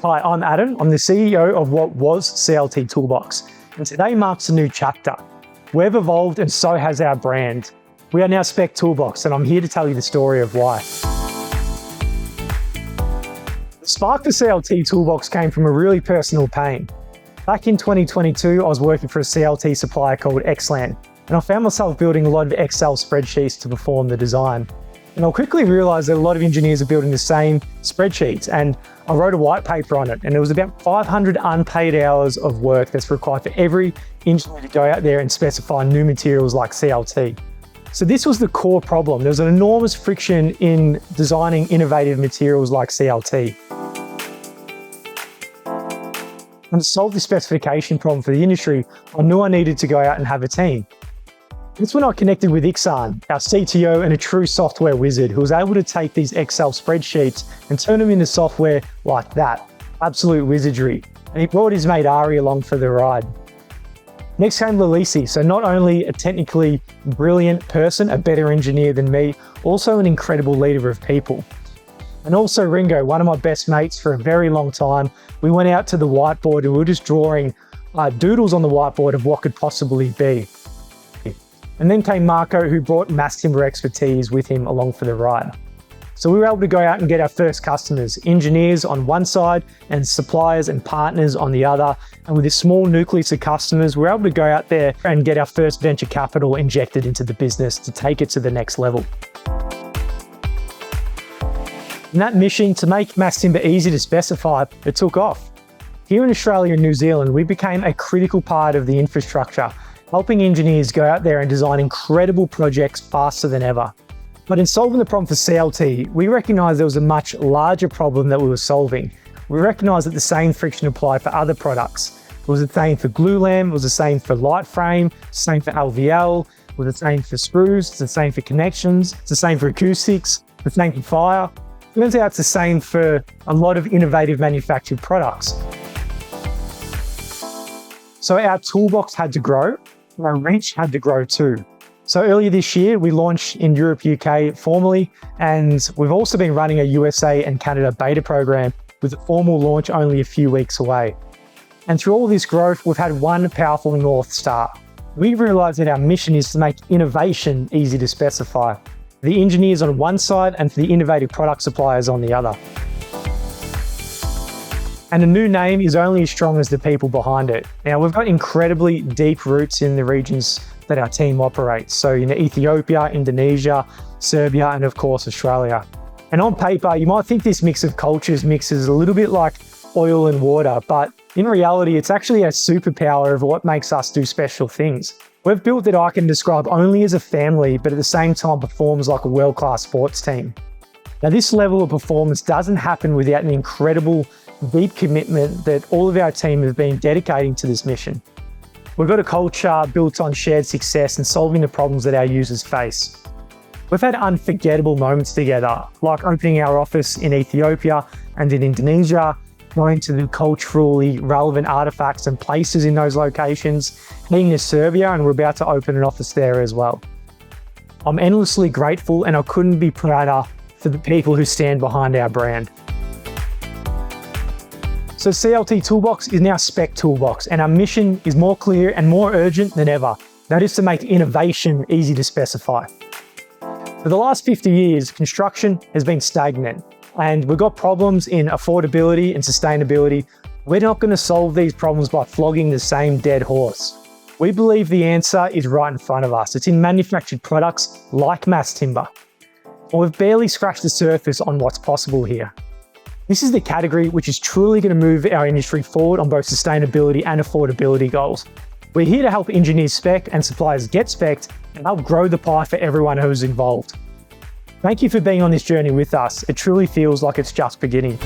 Hi, I'm Adam. I'm the CEO of what was CLT Toolbox, and today marks a new chapter. We've evolved and so has our brand. We are now SPEC Toolbox, and I'm here to tell you the story of why. The spark for CLT Toolbox came from a really personal pain. Back in 2022, I was working for a CLT supplier called Xland, and I found myself building a lot of Excel spreadsheets to perform the design. And I quickly realized that a lot of engineers are building the same spreadsheets, and I wrote a white paper on it, and it was about 500 unpaid hours of work that's required for every engineer to go out there and specify new materials like CLT. So this was the core problem. There was an enormous friction in designing innovative materials like CLT. And to solve the specification problem for the industry, I knew I needed to go out and have a team. That's when I connected with Iksan, our CTO and a true software wizard who was able to take these Excel spreadsheets and turn them into software like that. Absolute wizardry. And he brought his mate Ari along for the ride. Next came Lalisi, so not only a technically brilliant person, a better engineer than me, also an incredible leader of people. And also Ringo, one of my best mates for a very long time. We went out to the whiteboard and we were just drawing doodles on the whiteboard of what could possibly be. And then came Marco, who brought mass timber expertise with him along for the ride. So we were able to go out and get our first customers, engineers on one side and suppliers and partners on the other. And with this small nucleus of customers, we were able to go out there and get our first venture capital injected into the business to take it to the next level. And that mission to make mass timber easy to specify, it took off. Here in Australia and New Zealand, we became a critical part of the infrastructure, helping engineers go out there and design incredible projects faster than ever. But in solving the problem for CLT, we recognised there was a much larger problem that we were solving. We recognised that the same friction applied for other products. It was the same for glulam, it was the same for light frame, it's the same for LVL, it was the same for screws, it's the same for connections, it's the same for acoustics, it's the same for fire. It turns out it's the same for a lot of innovative manufactured products. So our toolbox had to grow. Our reach had to grow too. So earlier this year, we launched in Europe, UK formally, and we've also been running a USA and Canada beta program with a formal launch only a few weeks away. And through all this growth, we've had one powerful North Star. We realized that our mission is to make innovation easy to specify. The engineers on one side and for the innovative product suppliers on the other. And a new name is only as strong as the people behind it. Now, we've got incredibly deep roots in the regions that our team operates. So Ethiopia, Indonesia, Serbia, and of course, Australia. And on paper, you might think this mix of cultures mixes a little bit like oil and water, but in reality, it's actually a superpower of what makes us do special things. We've built that I can describe only as a family, but at the same time performs like a world-class sports team. Now, this level of performance doesn't happen without an incredible deep commitment that all of our team have been dedicating to this mission. We've got a culture built on shared success and solving the problems that our users face. We've had unforgettable moments together, like opening our office in Ethiopia and in Indonesia, going to the culturally relevant artifacts and places in those locations, heading to Serbia, and we're about to open an office there as well. I'm endlessly grateful, and I couldn't be prouder for the people who stand behind our brand. So CLT Toolbox is now SPEC Toolbox, and our mission is more clear and more urgent than ever. That is to make innovation easy to specify. For the last 50 years, construction has been stagnant, and we've got problems in affordability and sustainability. We're not going to solve these problems by flogging the same dead horse. We believe the answer is right in front of us. It's in manufactured products like mass timber. And we've barely scratched the surface on what's possible here. This is the category which is truly going to move our industry forward on both sustainability and affordability goals. We're here to help engineers spec and suppliers get specced and help grow the pie for everyone who's involved. Thank you for being on this journey with us. It truly feels like it's just beginning.